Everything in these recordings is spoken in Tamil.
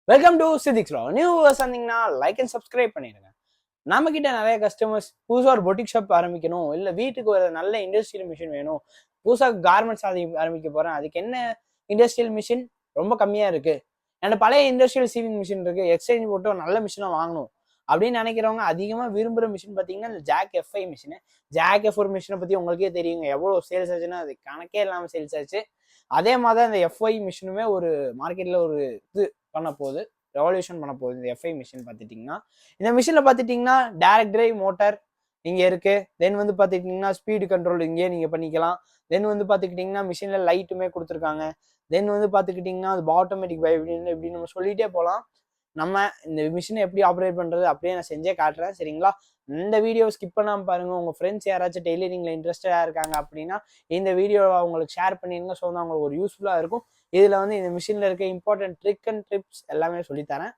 வெல்கம் டு சிதிக்ஸ் ப்ரோ. நியூ வியூவர்ஸ் வந்தீங்கன்னா லைக் அண்ட் சப்ஸ்கிரைப் பண்ணிடுங்க. நம்ம கிட்ட நிறைய கஸ்டமர்ஸ் புதுசாக ஒரு பொட்டிக் ஷாப் ஆரம்பிக்கணும், இல்லை வீட்டுக்கு ஒரு நல்ல இண்டஸ்ட்ரியல் மிஷின் வேணும், புதுசாக கார்மெண்ட்ஸ் ஆரம்பிக்க போறேன், அதுக்கு என்ன இண்டஸ்ட்ரியல் மிஷின் ரொம்ப கம்மியாக இருக்கு, எனக்கு பழைய இண்டஸ்ட்ரியல் சீவிங் மிஷின் இருக்கு, எக்ஸ்சேஞ்ச் போட்டு ஒரு நல்ல மிஷினாக வாங்கணும் அப்படின்னு நினைக்கிறவங்க அதிகமாக விரும்புகிற மிஷின் பார்த்தீங்கன்னா இந்த jack F5 machine. Jack F4 மிஷினை பற்றி உங்களுக்கே தெரியுங்க, எவ்வளோ சேல்ஸ் ஆச்சுன்னா அது கணக்கே இல்லாமல் சேல்ஸ் ஆச்சு. அதே மாதிரி தான் இந்த F5 மிஷினுமே ஒரு மார்க்கெட்டில் ஒரு இது பண்ண போகுது, ரெவல்யூஷன் பண்ண போகுது. இந்த F5 மிஷின் பார்த்துட்டிங்கன்னா, இந்த மிஷினில் பார்த்துட்டிங்கன்னா டைரக்ட் டிரைவ் மோட்டார் இங்கே இருக்கு. தென் வந்து பார்த்துக்கிட்டிங்கன்னா ஸ்பீடு கண்ட்ரோல் இங்கேயே நீங்கள் பண்ணிக்கலாம். தென் வந்து பார்த்துக்கிட்டிங்கன்னா மிஷினில் லைட்டுமே கொடுத்துருக்காங்க. தென் வந்து பார்த்துக்கிட்டிங்கன்னா அது ஆட்டோமேட்டிக் வைப்ரேஷன் இப்படி நம்ம சொல்லிகிட்டே போகலாம். நம்ம இந்த மிஷினை எப்படி ஆப்ரேட் பண்ணுறது அப்படியே நான் செஞ்சே காட்டுறேன், சரிங்களா? இந்த வீடியோ ஸ்கிப் பண்ணாமல் பாருங்கள். உங்கள் ஃப்ரெண்ட்ஸ் யாராச்சும் டெய்லரிங்கில் இன்ட்ரெஸ்டடாக இருக்காங்க அப்படின்னா இந்த வீடியோவை அவங்களுக்கு ஷேர் பண்ணிடுங்க. ஸோ வந்து அவங்களுக்கு ஒரு யூஸ்ஃபுல்லாக இருக்கும். இதில் வந்து இந்த மிஷினில் இருக்க இம்பார்ட்டன்ட் ட்ரிக் அண்ட் ட்ரிப்ஸ் எல்லாமே சொல்லித்தரேன்,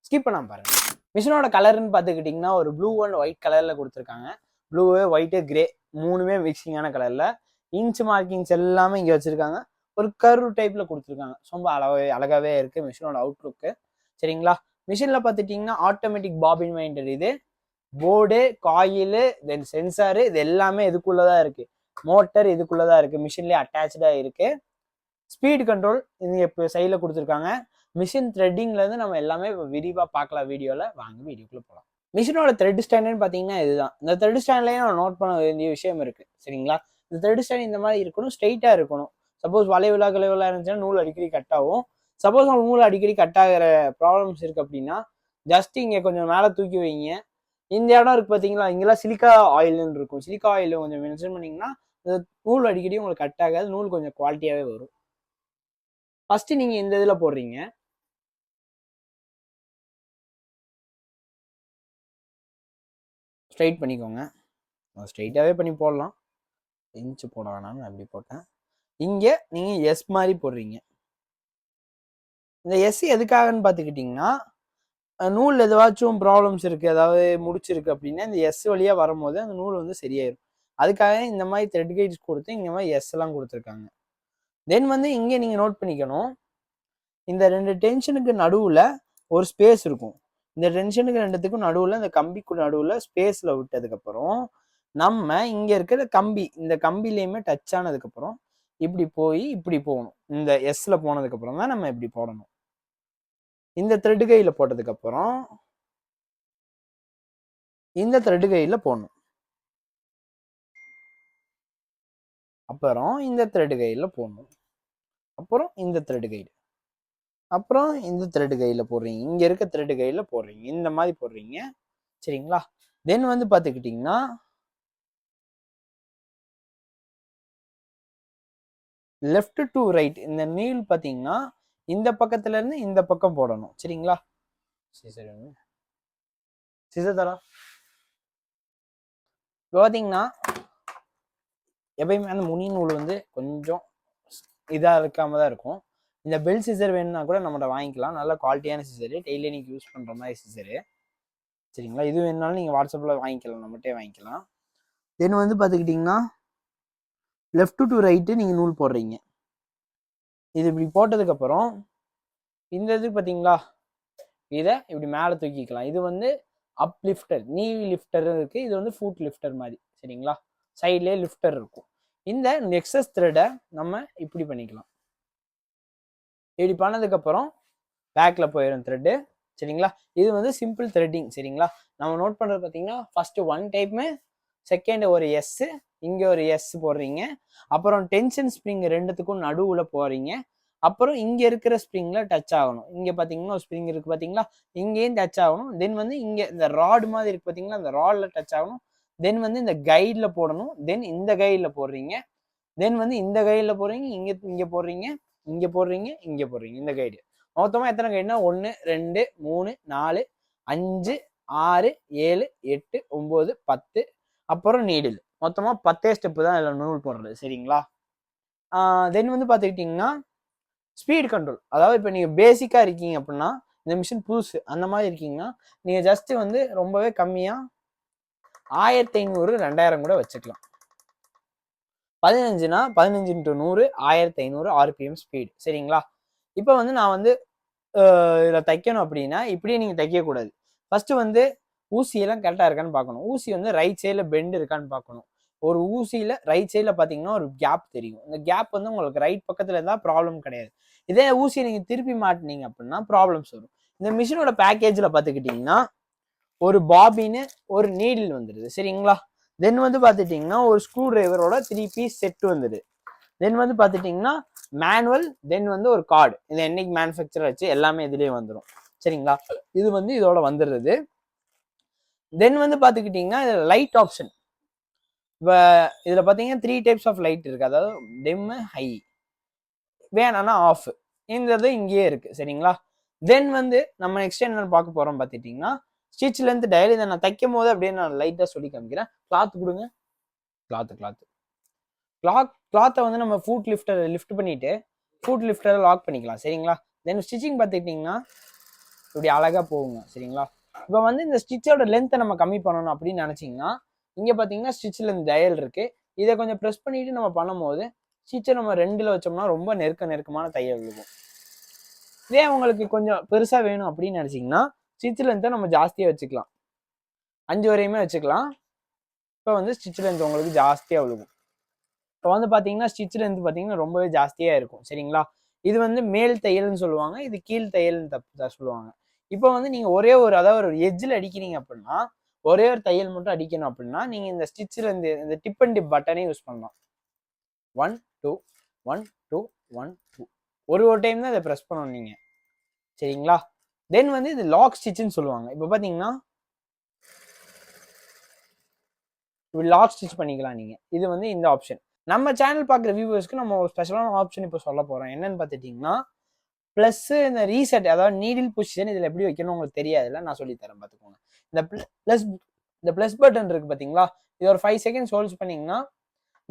ஸ்கிப் பண்ணாமல் பாருங்கள். மிஷினோட கலர்னு பார்த்துக்கிட்டிங்கன்னா ஒரு ப்ளூ அண்ட் ஒயிட் கலரில் கொடுத்துருக்காங்க. ப்ளூ, ஒயிட்டு, கிரே மூணுமே மிக்சிங்கான கலரில். இன்ச் மார்க்கிங்ஸ் எல்லாமே இங்கே வச்சுருக்காங்க. ஒரு கர்வ் டைப்பில் கொடுத்துருக்காங்க. ரொம்ப அழகாகவே இருக்குது மிஷினோட அவுட்லுக்கு, சரிங்களா? மிஷினில் பார்த்துட்டிங்கன்னா ஆட்டோமேட்டிக் பாபின் வைண்டர், இது போர்டு, காயிலு, தென் சென்சாரு, இது எல்லாமே இதுக்குள்ளதான் இருக்கு. மோட்டர் இதுக்குள்ளதான் இருக்கு, மிஷின்லேயே அட்டாச்சா இருக்கு. ஸ்பீடு கண்ட்ரோல் இது இப்போ சைடில் கொடுத்துருக்காங்க. மிஷின் த்ரெட்டிங்ல இருந்து நம்ம எல்லாமே விரிவாக பார்க்கலாம் வீடியோவில். வாங்க வீடியோக்குள்ள போகலாம். மிஷினோட த்ரெட் ஸ்டாண்டுன்னு பார்த்தீங்கன்னா இதுதான். இந்த த்ரெட் ஸ்டாண்ட்லேயே நம்ம நோட் பண்ண வேண்டிய விஷயம் இருக்கு, சரிங்களா? இந்த த்ரெட் ஸ்டாண்ட் இந்த மாதிரி இருக்கணும், ஸ்ட்ரெயிட்டாக இருக்கணும். சப்போஸ் வளைவுலா இருந்துச்சுன்னா நூல் அடிக்கடி கட் ஆகும். சப்போஸ் நம்ம நூல் அடிக்கடி கட் ஆகிற ப்ராப்ளம்ஸ் இருக்கு அப்படின்னா ஜஸ்ட் இங்கே கொஞ்சம் மேலே தூக்கி வைங்க. இந்த இடம் இருக்கு பார்த்தீங்களா, இங்கெல்லாம் சிலிக்கா ஆயில்னு இருக்கும். சிலிக்கா ஆயில் கொஞ்சம் மென்ஷன் பண்ணிங்கன்னா நூல் அடிக்கடி உங்களுக்கு கட் ஆகாது, நூல் கொஞ்சம் குவாலிட்டியாகவே வரும். ஃபர்ஸ்ட் நீங்கள் இந்த இதில் போடுறீங்க. ஸ்ட்ரைட் பண்ணிக்கோங்க, ஸ்ட்ரைட்டாகவே பண்ணி போடலாம். இன்ச்சு போட வேணாம்னு நான் அப்படி போட்டேன். இங்கே நீங்கள் எஸ் மாதிரி போடுறீங்க. இந்த எஸ் எதுக்காகன்னு பார்த்துக்கிட்டிங்கன்னா நூல் எதுவாச்சும் ப்ராப்ளம்ஸ் இருக்குது, அதாவது முடிச்சிருக்கு அப்படின்னா இந்த எஸ் வழியாக வரும்போது அந்த நூல் வந்து சரியாயிடும். அதுக்காக இந்த மாதிரி த்ரெட் கைட்ஸ் கொடுத்து இந்த மாதிரி எஸ் எல்லாம் கொடுத்துருக்காங்க. தென் வந்து இங்கே நீங்கள் நோட் பண்ணிக்கணும், இந்த ரெண்டு டென்ஷனுக்கு நடுவில் ஒரு ஸ்பேஸ் இருக்கும். இந்த டென்ஷனுக்கு ரெண்டுத்துக்கும் நடுவில் இந்த கம்பிக்கு நடுவில் ஸ்பேஸில் விட்டதுக்கப்புறம் நம்ம இங்கே இருக்கிற கம்பி, இந்த கம்பிலையுமே டச் ஆனதுக்கப்புறம் இப்படி போய் இப்படி போகணும். இந்த எஸ்ல போனதுக்கப்புறம் தான் நம்ம இப்படி போடணும். இந்த த்ரெட் கையில் போட்டதுக்கப்புறம் இந்த த்ரெட் கையில் போடணும். அப்புறம் இந்த த்ரெட் கையில் போடணும். அப்புறம் இந்த த்ரெட் கைடு, அப்புறம் இந்த த்ரெட் கையில் போடுறீங்க. இங்கே இருக்க த்ரெட் கையில் போடுறீங்க, இந்த மாதிரி போடுறீங்க, சரிங்களா? தென் வந்து பார்த்துக்கிட்டிங்கன்னா லெஃப்ட் டு ரைட் இந்த நீல் பார்த்தீங்கன்னா இந்த பக்கத்துல இருந்து இந்த பக்கம் போடணும், சரிங்களா? சிசர் தரா பார்த்தீங்கன்னா எப்பயுமே அந்த முனி நூல் வந்து கொஞ்சம் இதாக இருக்காம தான் இருக்கும். இந்த பெல் சிசர் வேணும்னா கூட நம்மகிட்ட வாங்கிக்கலாம், நல்ல குவாலிட்டியான சிசரு, டெய்லரிங் யூஸ் பண்ணுற மாதிரி சிசரு, சரிங்களா? இது வேணுனாலும் நீங்கள் வாட்ஸ்அப்பில் வாங்கிக்கலாம், நம்மகிட்டே வாங்கிக்கலாம். தென் வந்து பார்த்துக்கிட்டிங்கன்னா லெஃப்ட் டு ரைட்டு நீங்கள் நூல் போடுறீங்க. இது இப்படி போட்டதுக்கப்புறம் இந்த இதுக்கு பார்த்தீங்களா, இதை இப்படி மேலே தூக்கிக்கலாம். இது வந்து அப் லிஃப்டர், நீ லிஃப்டர் இருக்கு, இது வந்து ஃபுட் லிஃப்டர் மாதிரி, சரிங்களா? சைட்லேயே லிஃப்டர் இருக்கும். இந்த எக்ஸஸ் த்ரெட்டை நம்ம இப்படி பண்ணிக்கலாம். இப்படி பண்ணதுக்கப்புறம் பேக்கில் போயிடும் த்ரெட்டு, சரிங்களா? இது வந்து சிம்பிள் த்ரெட்டிங், சரிங்களா? நம்ம நோட் பண்ணுறது பார்த்தீங்கன்னா ஃபர்ஸ்ட் ஒன் டைப்புமே, செகண்ட் ஒரு எஸ், இங்கே ஒரு எஸ் போடுறீங்க. அப்புறம் டென்ஷன் ஸ்ப்ரிங் ரெண்டுத்துக்கும் நடுவில் போகிறீங்க. அப்புறம் இங்கே இருக்கிற ஸ்ப்ரிங்கில் டச் ஆகணும். இங்கே பார்த்தீங்கன்னா ஒரு ஸ்ப்ரிங் இருக்குது பார்த்தீங்களா, இங்கேயும் டச் ஆகணும். தென் வந்து இங்கே இந்த ராடு மாதிரி இருக்குது பார்த்தீங்களா, இந்த ராடில் டச் ஆகணும். தென் வந்து இந்த கைடில் போடணும். தென் இந்த கைடில் போடுறீங்க. தென் வந்து இந்த கைடில் போடுறீங்க, இங்கே போடுறீங்க, இங்கே போடுறீங்க, இங்கே போடுறீங்க. இந்த கைடு மொத்தமாக எத்தனை கைடுனா 1 2 3 4 5 6 7 8 9 10. அப்புறம் நீடில் மொத்தமாக 10 ஸ்டெப்பு தான் இதில் நூல் போடுறது, சரிங்களா? தென் வந்து பார்த்துக்கிட்டிங்கன்னா ஸ்பீட் கண்ட்ரோல், அதாவது இப்போ நீங்கள் பேசிக்காக இருக்கீங்க அப்படின்னா, இந்த மிஷின் புதுசு அந்த மாதிரி இருக்கீங்கன்னா நீங்கள் ஜஸ்ட்டு வந்து ரொம்பவே கம்மியாக 1500 2000 கூட வச்சுக்கலாம். 15னா 15 × 100 1500 RPM ஸ்பீடு, சரிங்களா? இப்போ வந்து நான் வந்து இதில் தைக்கணும் அப்படின்னா இப்படியே நீங்கள் தைக்கக்கூடாது. ஃபர்ஸ்ட் வந்து ஊசியெல்லாம் கரெக்டாக இருக்கான்னு பார்க்கணும். ஊசி வந்து ரைட் சைடில் பெண்ட் இருக்கான்னு பார்க்கணும். ஒரு ஊசியில் ரைட் சைடில் பார்த்தீங்கன்னா ஒரு கேப் தெரியும். இந்த கேப் வந்து உங்களுக்கு ரைட் பக்கத்தில் இருந்தால் ப்ராப்ளம் கிடையாது. இதே ஊசியை நீங்கள் திருப்பி மாட்டினீங்க அப்படின்னா ப்ராப்ளம்ஸ் வரும். இந்த மிஷினோட பேக்கேஜில் பார்த்துக்கிட்டிங்கன்னா ஒரு பாபின்னு ஒரு நீடில் வந்துடுது சரிங்களா. தென் வந்து பார்த்துட்டிங்கன்னா ஒரு ஸ்க்ரூ டிரைவரோட 3 பீஸ் செட் வந்துடுது. தென் வந்து பார்த்துட்டிங்கன்னா மேனுவல், தென் வந்து ஒரு கார்டு. இது என்னைக்கு மேனுஃபேக்சர் வச்சு எல்லாமே இதுலேயே வந்துடும் சரிங்களா. இது வந்து இதோட வந்துடுறது. தென் வந்து பார்த்துக்கிட்டிங்கன்னா இதில் லைட் ஆப்ஷன். இப்போ இதில் பார்த்தீங்கன்னா 3 டைப்ஸ் ஆஃப் லைட் இருக்குது. அதாவது டிம்மு, ஹை, வேணான்னா ஆஃப். இந்த இது இங்கேயே இருக்குது சரிங்களா. தென் வந்து நம்ம நெக்ஸ்ட் என்ன பார்க்க போகிறோம் பார்த்துட்டிங்கன்னா ஸ்டிச் லென்த் டயல். இதை நான் தைக்கும் போது அப்படியே நான் லைட்டாக சொல்லி காமிக்கிறேன். கிளாத் கொடுங்க. கிளாத்தை வந்து நம்ம ஃபுட் லிஃப்ட் பண்ணிட்டு ஃபுட் லிஃப்டரை லாக் பண்ணிக்கலாம் சரிங்களா. தென் ஸ்டிச்சிங் பார்த்துக்கிட்டிங்கன்னா இப்படி அழகாக போகுங்க சரிங்களா. இப்போ வந்து இந்த ஸ்டிச்சோட லென்த்தை நம்ம கம்மி பண்ணணும் அப்படின்னு நினச்சிங்கன்னா இங்கே பார்த்தீங்கன்னா ஸ்டிச்சில் இந்த டயல் இருக்குது. இதை கொஞ்சம் ப்ரெஸ் பண்ணிட்டு நம்ம பண்ணும்போது ஸ்டிச்சை நம்ம 2ல் வச்சோம்னா ரொம்ப நெருக்கமான தையல் இருக்கும். இதே உங்களுக்கு கொஞ்சம் பெருசாக வேணும் அப்படின்னு நினச்சிங்கன்னா ஸ்டிச் லென்த்தை நம்ம ஜாஸ்தியாக வச்சுக்கலாம். 5 வரையுமே வச்சுக்கலாம். இப்போ வந்து ஸ்டிச் லென்த் உங்களுக்கு ஜாஸ்தியாக விழுகும். இப்போ வந்து பார்த்தீங்கன்னா ஸ்டிச் லென்த் பார்த்தீங்கன்னா ரொம்பவே ஜாஸ்தியாக இருக்கும் சரிங்களா. இது வந்து மேல் தையல்னு சொல்லுவாங்க, இது கீழ் தையல்னு தப்பு சொல்லுவாங்க. இப்போ வந்து நீங்கள் அதாவது ஒரு எட்ஜில் அடிக்கிறீங்க அப்படின்னா ஒரே ஒரு தையல் மட்டும் அடிக்கணும் அப்படின்னா நீங்கள் இந்த ஸ்டிச்சில் இந்த டிப் அண்ட் டிப் பட்டனே யூஸ் பண்ணலாம். 1 2 1 2 1 2 ஒரு டைம் தான் இதை ப்ரெஸ் பண்ணணும் நீங்கள் சரிங்களா. தென் வந்து இது லாக் ஸ்டிச்சுன்னு சொல்லுவாங்க. இப்போ பார்த்தீங்கன்னா இப்படி லாக் ஸ்டிச் பண்ணிக்கலாம் நீங்கள். இது வந்து இந்த ஆப்ஷன். நம்ம சேனல் பார்க்குற வியூவர்ஸ்க்கு நம்ம ஒரு ஸ்பெஷலான ஆப்ஷன் இப்போ சொல்ல போகிறோம். என்னன்னு பார்த்துட்டிங்கன்னா ப்ளஸ் இந்த ரீசெட், அதாவது நீடில் பொசிஷன் இதில் எப்படி வைக்கணும் உங்களுக்கு தெரியாதுல்ல, நான் சொல்லித்தரேன் பார்த்துக்கோங்க. இந்த ப்ளஸ் பட்டன் இருக்குது பார்த்தீங்களா, இது ஒரு 5 செகண்ட்ஸ் ஹோல்ஸ் பண்ணிங்கன்னா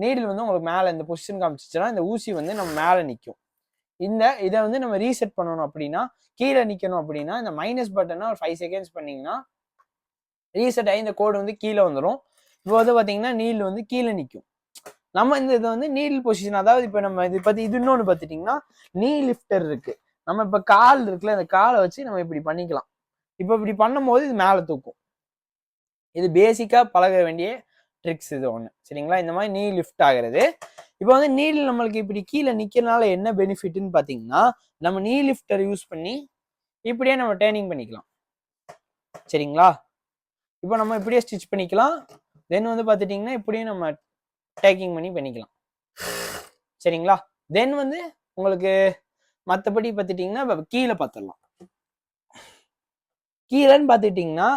நீடில் வந்து உங்களுக்கு மேலே இந்த பொசிஷன் காமிச்சிச்சுன்னா இந்த ஊசி வந்து நம்ம மேலே நிற்கும். இதை வந்து நம்ம ரீசெட் பண்ணணும் அப்படின்னா கீழே நிற்கணும் அப்படின்னா இந்த மைனஸ் பட்டனை ஒரு 5 செகண்ட்ஸ் பண்ணிங்கன்னா ரீசெட் ஆகி இந்த கோடு வந்து கீழே வந்துடும். இப்போ வந்து பார்த்தீங்கன்னா நீடில் வந்து கீழே நிற்கும். நம்ம இதை வந்து நீடில் பொசிஷன், அதாவது இப்போ நம்ம இது பற்றி இது இன்னொன்று பார்த்துட்டிங்கன்னா நீ லிஃப்டர் இருக்குது. நம்ம இப்போ கால் இருக்குல்ல, அந்த காலை வச்சு நம்ம இப்படி பண்ணிக்கலாம். இப்போ இப்படி பண்ணும்போது இது மேலே தூக்கும். இது பேசிக்காக பழக வேண்டிய ட்ரிக்ஸ் இது ஒன்று சரிங்களா. இந்த மாதிரி நீ லிஃப்ட் ஆகிறது. இப்போ வந்து நீடில் நம்மளுக்கு இப்படி கீழே நிற்கிறனால என்ன பெனிஃபிட்னு பார்த்தீங்கன்னா நம்ம நீ லிஃப்டர் யூஸ் பண்ணி இப்படியே நம்ம டேர்னிங் பண்ணிக்கலாம் சரிங்களா. இப்போ நம்ம இப்படியே ஸ்டிச் பண்ணிக்கலாம். தென் வந்து பார்த்துட்டிங்கன்னா இப்படியே நம்ம டேக்கிங் பண்ணிக்கலாம் சரிங்களா. தென் வந்து உங்களுக்கு மற்றபடி பார்த்துட்டிங்கன்னா இப்போ கீழே பார்த்துடலாம். கீழேன்னு பார்த்துட்டிங்கன்னா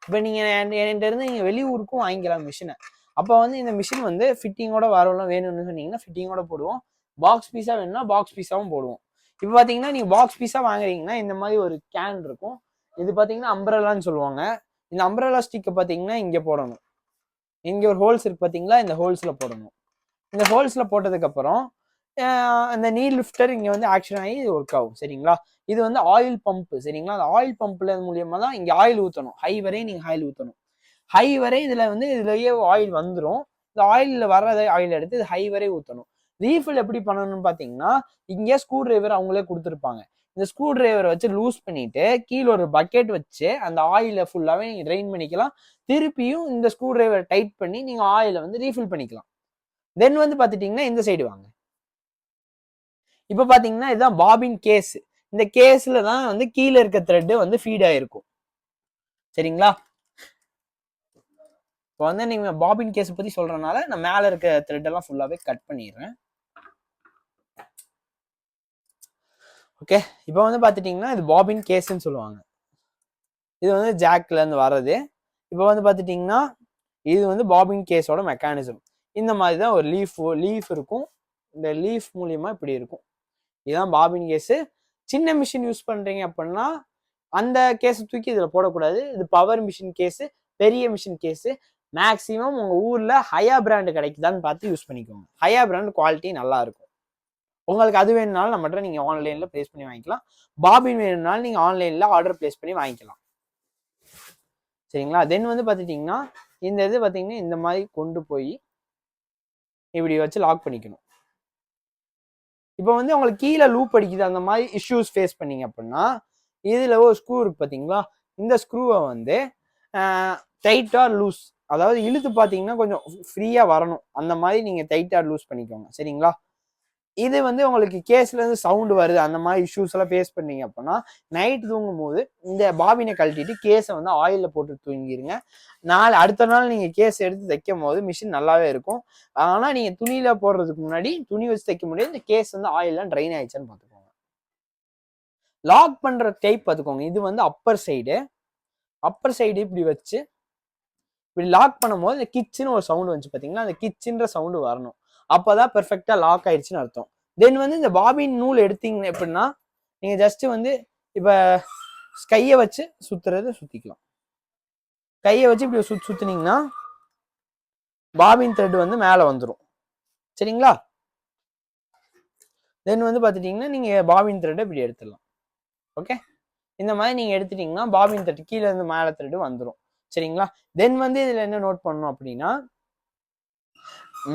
இப்போ நீங்கள் என்கிட்ட இருந்து நீங்கள் வெளியூருக்கும் வாங்கிக்கலாம் மிஷினை. அப்போ வந்து இந்த மிஷின் வந்து ஃபிட்டிங்கோட வரலாம் வேணும்னு சொன்னீங்கன்னா ஃபிட்டிங்கோட போடுவோம். பாக்ஸ் பீஸாக வேணும்னா பாக்ஸ் பீஸாகவும் போடுவோம். இப்போ பார்த்தீங்கன்னா நீங்கள் பாக்ஸ் பீஸாக வாங்குறீங்கன்னா இந்த மாதிரி ஒரு கேன் இருக்கும். இது பார்த்தீங்கன்னா அம்ப்ரெல்லான்னு சொல்லுவாங்க. இந்த அம்ப்ரெல்லா ஸ்டிக்கை பார்த்தீங்கன்னா இங்கே போடணும். இங்கே ஒரு ஹோல்ஸ் இருக்குது பார்த்தீங்களா, இந்த ஹோல்ஸில் போடணும். இந்த ஹோல்ஸில் போட்டதுக்கப்புறம் இந்த நீ லிஃப்டர் இங்கே வந்து ஆக்ஷன் ஆகி இது ஒர்க் ஆகும் சரிங்களா. இது வந்து ஆயில் பம்ப் சரிங்களா. அந்த ஆயில் பம்பில் மூலியமாக தான் இங்கே ஆயில் ஊற்றணும். ஹை வரையும் நீங்கள் ஆயில் ஊற்றணும். ஹை வரை இதில் வந்து இதுலேயே ஆயில் வந்துடும். இந்த ஆயிலில் வர்றதை ஆயில் எடுத்து இது ஹை வரை ஊற்றணும். ரீஃபில் எப்படி பண்ணணும்னு பார்த்தீங்கன்னா இங்கே ஸ்க்ரூ டிரைவர் அவங்களே கொடுத்துருப்பாங்க. இந்த ஸ்க்ரூ டிரைவரை வச்சு லூஸ் பண்ணிட்டு கீழே ஒரு பக்கெட் வச்சு அந்த ஆயிலை ஃபுல்லாகவே நீங்கள் ட்ரெயின் பண்ணிக்கலாம். திருப்பியும் இந்த ஸ்க்ரூ டிரைவரை டைட் பண்ணி நீங்கள் ஆயிலை வந்து ரீஃபில் பண்ணிக்கலாம். தென் வந்து பார்த்துட்டிங்கன்னா இந்த சைடு வாங்க. இப்போ பார்த்தீங்கன்னா இதுதான் பாபின் கேஸ். இந்த கேஸில் தான் வந்து கீழே இருக்க த்ரெட்டு வந்து ஃபீட் ஆகிருக்கும் சரிங்களா. இப்போ வந்து நீங்கள் பாபின் கேஸை பற்றி சொல்கிறனால நான் மேலே இருக்க த்ரெட்டெல்லாம் ஃபுல்லாகவே கட் பண்ணிடுறேன். ஓகே, இப்போ வந்து பார்த்துட்டிங்கன்னா இது பாபின் கேஸ்ன்னு சொல்லுவாங்க. இது வந்து ஜாக்லேருந்து வர்றது. இப்போ வந்து பார்த்துட்டிங்கன்னா இது வந்து பாபின் கேஸோட மெக்கானிசம். இந்த மாதிரி தான் ஒரு லீஃப் இருக்கும். இந்த லீஃப் மூலியமா இப்படி இருக்கும். இதுதான் பாபின் கேஸு. சின்ன மிஷின் யூஸ் பண்ணுறீங்க அப்படின்னா அந்த கேஸை தூக்கி இதில் போடக்கூடாது. இது பவர் மிஷின் கேஸு, பெரிய மிஷின் கேஸு. மேக்ஸிமம் உங்கள் ஊரில் ஹயா பிராண்டு கிடைக்குதான்னு பார்த்து யூஸ் பண்ணிக்கோங்க. ஹயா பிராண்ட் குவாலிட்டி நல்லா இருக்கும். உங்களுக்கு அது வேணும்னாலும் நம்மகிட்ட நீங்கள் ஆன்லைனில் ப்ளேஸ் பண்ணி வாங்கிக்கலாம். பாபின் வேணும்னாலும் நீங்கள் ஆன்லைனில் ஆர்டர் ப்ளேஸ் பண்ணி வாங்கிக்கலாம் சரிங்களா. தென் வந்து பார்த்துட்டிங்கன்னா இந்த இது பார்த்தீங்கன்னா இந்த மாதிரி கொண்டு போய் இப்படி வச்சு லாக் பண்ணிக்கணும். இப்போ வந்து உங்களுக்கு கீழே லூப் அடிக்குது அந்த மாதிரி இஷ்யூஸ் ஃபேஸ் பண்ணீங்க அப்படின்னா இதுல ஒரு ஸ்க்ரூ இருக்கு பாத்தீங்களா, இந்த ஸ்க்ரூவை வந்து டைட் ஆர் லூஸ், அதாவது இழுத்து பாத்தீங்கன்னா கொஞ்சம் ஃப்ரீயா வரணும், அந்த மாதிரி நீங்க டைட் ஆர் லூஸ் பண்ணிக்கோங்க சரிங்களா. இது வந்து உங்களுக்கு கேஸ்ல இருந்து சவுண்ட் வருது அந்த மாதிரி இஷ்யூஸ் எல்லாம் ஃபேஸ் பண்ணீங்க அப்படின்னா நைட் தூங்கும் போது இந்த பாபினை கழட்டிட்டு கேஸை வந்து ஆயில்ல போட்டு தூங்கிடுங்க. அடுத்த நாள் நீங்க கேஸ் எடுத்து தைக்கும் போது மிஷின் நல்லாவே இருக்கும். ஆனா நீங்க துணியில போடுறதுக்கு முன்னாடி துணி வச்சு தைக்க முடியாது, இந்த கேஸ் வந்து ஆயில்லாம் ட்ரைன் ஆயிடுச்சுன்னு பாத்துக்கோங்க. லாக் பண்ற டைப் பாத்துக்கோங்க, இது வந்து அப்பர் சைடு இப்படி வச்சு இப்படி லாக் பண்ணும்போது இந்த கிச்சன் ஒரு சவுண்ட் வந்துச்சு பாத்தீங்களா, அந்த கிச்சன்ற சவுண்ட் வரணும், அப்பதான் பெர்ஃபெக்டா லாக் ஆயிடுச்சுன்னு அர்த்தம். தென் வந்து இந்த பாபின் நூல் எடுத்தீங்க எப்படின்னா நீங்க ஜஸ்ட் வந்து இப்ப கையை வச்சு சுத்துறது சுத்திக்கலாம். கையை வச்சு இப்படி சுத்துனீங்கன்னா பாபின் த்ரெட் வந்து மேல வந்துடும் சரிங்களா. தென் வந்து பாத்துட்டீங்கன்னா நீங்க பாபின் த்ரெட் இப்படி எடுத்துடலாம். ஓகே, இந்த மாதிரி நீங்க எடுத்துட்டீங்கன்னா பாபின் த்ரெட் கீழே இருந்து மேல த்ரெட் வந்துடும் சரிங்களா. தென் வந்து இதுல என்ன நோட் பண்ணணும் அப்படின்னா,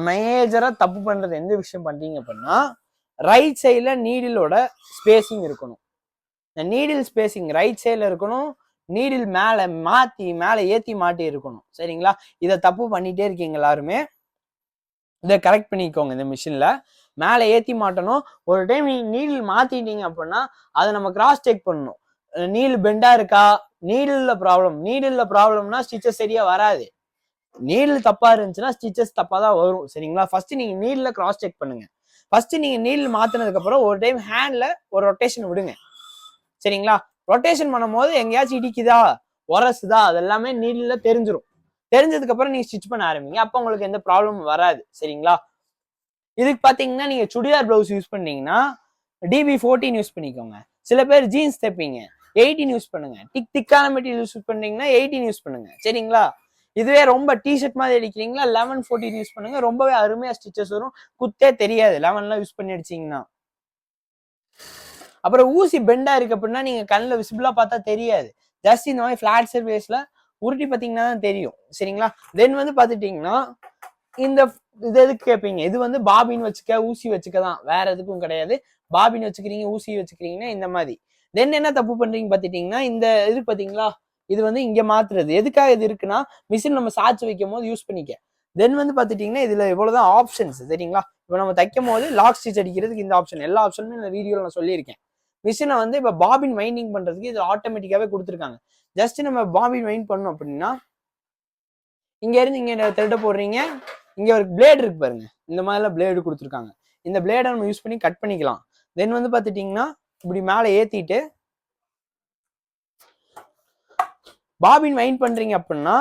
மேஜரா தப்பு பண்றது எந்த விஷயம் பண்றீங்க அப்படின்னா, ரைட் சைட்ல நீடிலோட ஸ்பேசிங் இருக்கணும். இந்த நீடில் ஸ்பேசிங் ரைட் சைட்ல இருக்கணும், நீடில் மேல ஏத்தி மாட்டி இருக்கணும் சரிங்களா. இதை தப்பு பண்ணிட்டே இருக்கீங்க எல்லாருமே, இதை கரெக்ட் பண்ணிக்கோங்க. இந்த மிஷின்ல மேல ஏத்தி மாட்டணும். ஒரு டைம் நீங்க நீடில் மாத்திட்டீங்க அப்படின்னா அதை நம்ம கிராஸ் செக் பண்ணணும், நீடில் பெண்டா இருக்கா, நீடில்ல ப்ராப்ளம்னா ஸ்டிச்சஸ் சரியா வராது, நீடில் தப்பா இருந்துச்சுன்னா ஸ்டிச்சஸ் தப்பா தான் வரும் சரிங்களா. ஃபர்ஸ்ட் நீங்க நீடில் கிராஸ் செக் பண்ணுங்க. ஃபர்ஸ்ட் நீங்க நீடில் மாத்தினதுக்கு அப்புறம் ஒரு டைம் ஹேண்ட்ல ஒரு ரொட்டேஷன் விடுங்க சரிங்களா. ரொட்டேஷன் பண்ணும் போது எங்கேயாச்சும் இடிக்குதா உரசுதா அதெல்லாமே நீடில்ல தெரிஞ்சதுக்கு அப்புறம் நீங்க ஸ்டிச் பண்ண ஆரம்பிங்க, அப்ப உங்களுக்கு எந்த ப்ராப்ளமும் வராது சரிங்களா. இதுக்கு பாத்தீங்கன்னா நீங்க சுடிதார் பிளவுஸ் யூஸ் பண்ணீங்கன்னா DB14 யூஸ் பண்ணிக்கோங்க. சில பேர் ஜீன்ஸ் தைப்பீங்க 18 யூஸ் பண்ணுங்க. திக்கான மெட்டீரியல் யூஸ் பண்ணீங்கன்னா 18 யூஸ் பண்ணுங்க சரிங்களா. இதுவே ரொம்ப டிஷர்ட் மாதிரி அடிக்கிறீங்களா 11-14 யூஸ் பண்ணுங்க, ரொம்பவே அருமையா ஸ்டிச்சஸ் வரும், குத்தே தெரியாது 11 யூஸ் பண்ணி அடிச்சீங்கன்னா. அப்புறம் ஊசி பெண்டா இருக்கு அப்படின்னா நீங்க கண்ணில் விசிபிளா பார்த்தா தெரியாது, ஜஸ்ட் இந்த மாதிரி ஃபிளாட் சர்ஃபேஸ்ல உருட்டி பார்த்தீங்கன்னா தான் தெரியும் சரிங்களா. தென் வந்து பாத்துட்டீங்கன்னா இந்த இது எதுக்கு கேட்பீங்க, இது வந்து பாபின் வச்சுக்க ஊசி வச்சுக்க தான், வேற எதுக்கும் கிடையாது. பாபின் வச்சுக்கிறீங்க ஊசி வச்சுக்கிறீங்கன்னா இந்த மாதிரி. தென் என்ன தப்பு பண்றீங்க பாத்துட்டீங்கன்னா, இந்த இது பாத்தீங்களா, இது வந்து இங்க மாத்துறது எதுக்காக இது இருக்குன்னா மிஷின் நம்ம சாய்ச்சி வைக்கும் போது யூஸ் பண்ணிக்க. தென் வந்து பாத்துட்டீங்கன்னா இதுல இவ்வளவுதான் ஆப்ஷன்ஸ் சரிங்களா. இப்போ நம்ம தைக்கும் போது லாக் ஸ்டிச் அடிக்கிறதுக்கு இந்த ஆப்ஷன், எல்லா ஆப்ஷனுமே இந்த வீடியோல நான் சொல்லியிருக்கேன். மிஷினை வந்து இப்போ பாபின் வைண்டிங் பண்றதுக்கு இது ஆட்டோமேட்டிக்காவே கொடுத்துருக்காங்க. ஜஸ்ட் நம்ம பாபின் வைண்ட் பண்ணோம் அப்படின்னா இங்க இருந்து இங்க த்ரெட்டை போடுறீங்க, இங்க ஒரு பிளேடு இருக்கு பாருங்க, இந்த மாதிரிலாம் பிளேடு கொடுத்துருக்காங்க, இந்த பிளேடை நம்ம யூஸ் பண்ணி கட் பண்ணிக்கலாம். தென் வந்து பாத்துட்டீங்கன்னா இப்படி மேல ஏத்திட்டு பாபின் வைண்ட் பண்றீங்க அப்படின்னா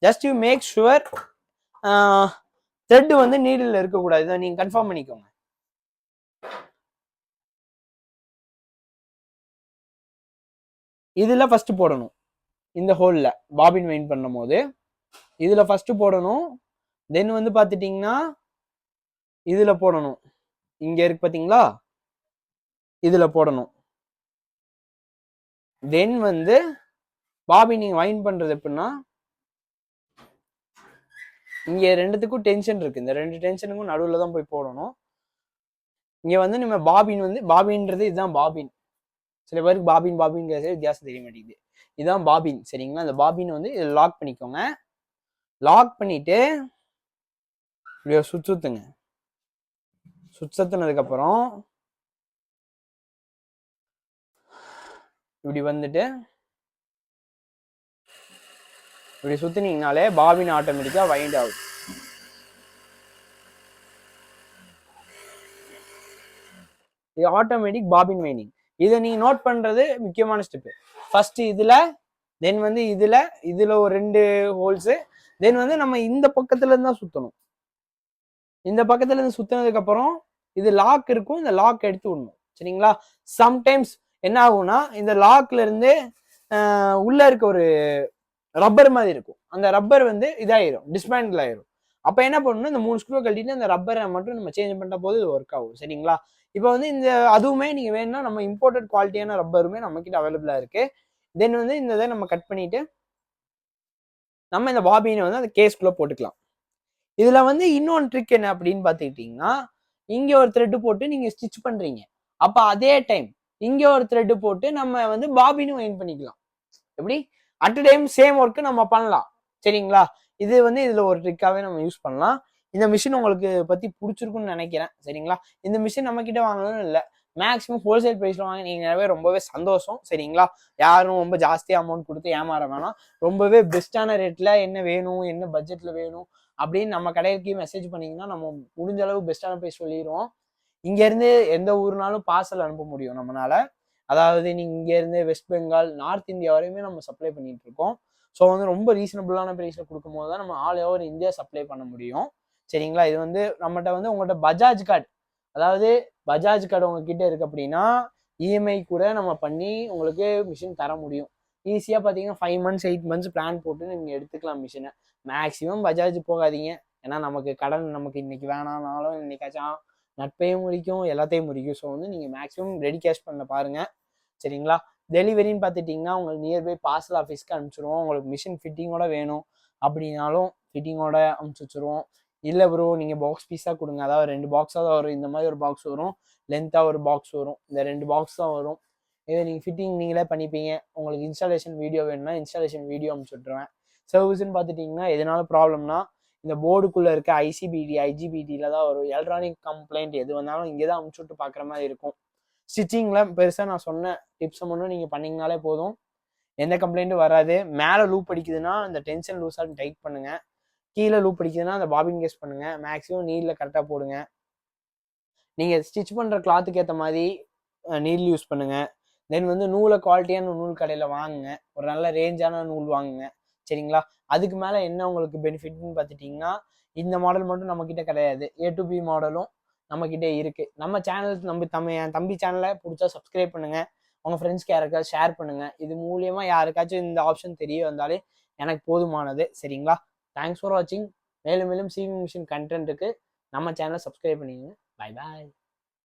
just you make sure thread வந்து நீடில் இருக்கக்கூடாது, இதை நீங்க கன்ஃபார்ம் பண்ணிக்கோங்க. இதுல ஃபர்ஸ்ட் போடணும், இந்த ஹோல்ல பாபின் வைண்ட் பண்ணும் போது இதுல ஃபர்ஸ்ட் போடணும். தென் வந்து பாத்துட்டீங்கன்னா இதுல போடணும், இங்க இருக்கு பாத்தீங்களா இதுல போடணும். தென் வந்து பாபின் நீங்க வைண்ட் பண்றது எப்படின்னா இங்க ரெண்டுத்துக்கும் டென்ஷன் இருக்கு, இந்த ரெண்டு டென்ஷனுக்கும் நடுவுல தான் போய் போடணும். இங்க வந்து நம்ம பாபின்றது இதுதான் பாபின், சில பேருக்கு பாபின் வித்தியாசம் தெரிய மாட்டேங்குது, இதுதான் பாபின் சரிங்களா. இந்த பாபின் வந்து இதை லாக் பண்ணிக்கோங்க. லாக் பண்ணிட்டு இப்படி சுத்துனதுக்கு அப்புறம் இப்படி வந்துட்டு இப்படி சுத்தினீங்கனாலே பாபின் ஆட்டோமேட்டிக்கா வைண்ட் ஆகும். இது ஆட்டோமேட்டிக் பாபின் வைண்டிங். இதை நீங்க நோட் பண்றது முக்கியமான ஸ்டெப். ஃபர்ஸ்ட் இதுல, தென் வந்து இதுல ஒரு 2 ஹோல்ஸ், தென் வந்து நம்ம இந்த பக்கத்துல இருந்து தான் சுத்தணும். இந்த பக்கத்துல இருந்து சுத்தினதுக்கு அப்புறம் இது லாக் இருக்கும், இந்த லாக் எடுத்து விடணும் சரிங்களா. சம்டைம்ஸ் என்ன ஆகும்னா இந்த லாக்ல இருந்து உள்ள இருக்க ஒரு ரப்பர் மாதிரி இருக்கும், அந்த ரப்பர் வந்து இதாயிரும், டிஸ்மேண்டில் ஆயிரும். அப்ப என்ன பண்ணணும், இந்த 3 ஸ்க்ரூ கழட்டிட்டு அந்த ரப்பரை மட்டும் நம்ம சேஞ்ச் பண்ண போது இது ஒர்க் ஆகும் சரிங்களா. இப்போ வந்து இந்த அதுவுமே நீங்க வேணும்னா நம்ம இம்போர்ட்டட் குவாலிட்டியான ரப்பருமே நம்ம கிட்ட அவைலபிளா இருக்கு. தென் வந்து இந்த இதை நம்ம கட் பண்ணிட்டு நம்ம இந்த பாபினை வந்து அந்த கேஸ்குள்ள போட்டுக்கலாம். இதுல வந்து இன்னொன்று ட்ரிக் என்ன அப்படின்னு பாத்துக்கிட்டீங்கன்னா, இங்க ஒரு த்ரெட் போட்டு நீங்க ஸ்டிச் பண்றீங்க, அப்ப அதே டைம் இங்கே ஒரு த்ரெட்டு போட்டு நம்ம வந்து பாபினும் வைண்ட் பண்ணிக்கலாம். எப்படி at a time same work நம்ம பண்ணலாம். சரிங்களா? இது வந்து இதுல ஒரு ட்ரிக்காவே நம்ம யூஸ் பண்ணலாம். இந்த மிஷின் உங்களுக்கு பத்தி பிடிச்சிருக்குன்னு நினைக்கிறேன். சரிங்களா? இந்த மிஷின் நம்ம கிட்ட வாங்கணும்னு இல்லை, மேக்ஸிமம் ஹோல்சேல் ப்ரைஸ்ல வாங்கினீங்கன்னாவே ரொம்பவே சந்தோஷம். சரிங்களா? யாரும் ரொம்ப ஜாஸ்தியா அமௌண்ட் கொடுத்து ஏமாற வேணாம். ரொம்பவே பெஸ்டான ரேட்ல என்ன வேணும், என்ன பட்ஜெட்ல வேணும் அப்படின்னு நம்ம கடைக்கு மெசேஜ் பண்ணீங்கன்னா நம்ம முடிஞ்ச அளவு பெஸ்டான ப்ரைஸ் சொல்லிடுவோம். இங்க இருந்து எந்த ஊர்னாலும் பார்சல் அனுப்ப முடியும் நம்மளால. அதாவது நீங்க இங்க இருந்து வெஸ்ட் பெங்கால், நார்த் இந்தியா வரையுமே நம்ம சப்ளை பண்ணிட்டு இருக்கோம். ஸோ வந்து ரொம்ப ரீசனபிளான ப்ரைஸ்ல கொடுக்கும் போது தான் நம்ம ஆல் ஓவர் இந்தியா சப்ளை பண்ண முடியும். சரிங்களா? இது வந்து நம்மகிட்ட வந்து உங்கள்கிட்ட பஜாஜ் கார்டு, அதாவது பஜாஜ் கார்டு உங்ககிட்ட இருக்கு அப்படின்னா இஎம்ஐ கூட நம்ம பண்ணி உங்களுக்கு மிஷின் தர முடியும். ஈஸியாக பார்த்தீங்கன்னா 5 months 8 months பிளான் போட்டு நீங்கள் எடுத்துக்கலாம் மிஷினை. மேக்ஸிமம் பஜாஜ் போகாதீங்க. ஏன்னா நமக்கு கடன் நமக்கு இன்னைக்கு வேணாம்னாலும் இன்னைக்காச்சும் நட்பையும் முடிக்கும், எல்லாத்தையும் முடிக்கும். ஸோ வந்து நீங்கள் மேக்ஸிமம் ரெடி கேஷ் பண்ண பாருங்க. சரிங்களா? டெலிவரின்னு பார்த்துட்டிங்கன்னா உங்களுக்கு நியர்பை பார்சல் ஆஃபீஸ்க்கு அனுப்பிச்சிடுவோம். உங்களுக்கு மிஷின் ஃபிட்டிங்கோட வேணும் அப்படின்னாலும் ஃபிட்டிங்கோட அனுப்பிச்சி வச்சுருவோம். இல்லை ப்ரோ நீங்கள் பாக்ஸ் பீஸாக கொடுங்க, அதாவது 2 பாக்ஸாக தான் வரும். இந்த மாதிரி ஒரு பாக்ஸ் வரும், லென்த்தாக ஒரு பாக்ஸ் வரும். இந்த 2 பாக்ஸ் தான் வரும். இதை நீங்கள் ஃபிட்டிங் நீங்களே பண்ணிப்பீங்க. உங்களுக்கு இன்ஸ்டாலேஷன் வீடியோ வேணும்னா இன்ஸ்டாலேஷன் வீடியோ அனுப்பிச்சி விட்ருவேன். சர்வீஸ்ன்னு பார்த்துட்டிங்கன்னா எதனால ப்ராப்ளம்னா இந்த போர்டுக்குள்ளே இருக்க ஐசிபிடி ஐஜிபிடியில் தான் வரும். எலக்ட்ரானிக் கம்ப்ளைண்ட் எது வந்தாலும் இங்கே தான் அனுப்பிச்சி விட்டு பார்க்குற மாதிரி இருக்கும். ஸ்டிச்சிங்கில் பெருசாக நான் சொன்ன டிப்ஸை மட்டும் நீங்கள் பண்ணிங்கனாலே போதும், எந்த கம்ப்ளைண்ட்டும் வராது. மேலே லூப் அடிக்குதுன்னா இந்த டென்ஷன் லூஸாக டைட் பண்ணுங்கள். கீழே லூப் அடிக்குதுன்னா அந்த பாபின் கேஸ் பண்ணுங்கள். மேக்ஸிமம் நீடில் கரெக்டாக போடுங்க. நீங்கள் ஸ்டிச் பண்ணுற கிளாத்துக்கு ஏற்ற மாதிரி நீடில் யூஸ் பண்ணுங்கள். தென் வந்து நூலை குவாலிட்டியான நூல் கடையில் வாங்குங்க. ஒரு நல்ல ரேஞ்சான நூல் வாங்குங்க. சரிங்களா? அதுக்கு மேலே என்ன உங்களுக்கு பெனிஃபிட்னு பார்த்துட்டிங்கன்னா இந்த மாடல் மட்டும் நம்மக்கிட்ட கிடையாது, A to B மாடலும் நம்மக்கிட்ட இருக்குது. நம்ம சேனல் என் தம்பி சேனலை பிடிச்சா சப்ஸ்கிரைப் பண்ணுங்கள். உங்கள் ஃப்ரெண்ட்ஸ்க்கு யாருக்காச்சும் ஷேர் பண்ணுங்கள். இது மூலியமாக யாருக்காச்சும் இந்த ஆப்ஷன் தெரிய வந்தாலே எனக்கு போதுமானது. சரிங்களா? தேங்க்ஸ் ஃபார் வாட்சிங். மேலும் மேலும் சிவிங் மிஷின் கண்டென்ட்டுக்கு நம்ம சேனலை சப்ஸ்கிரைப் பண்ணிக்கோங்க. Bye bye.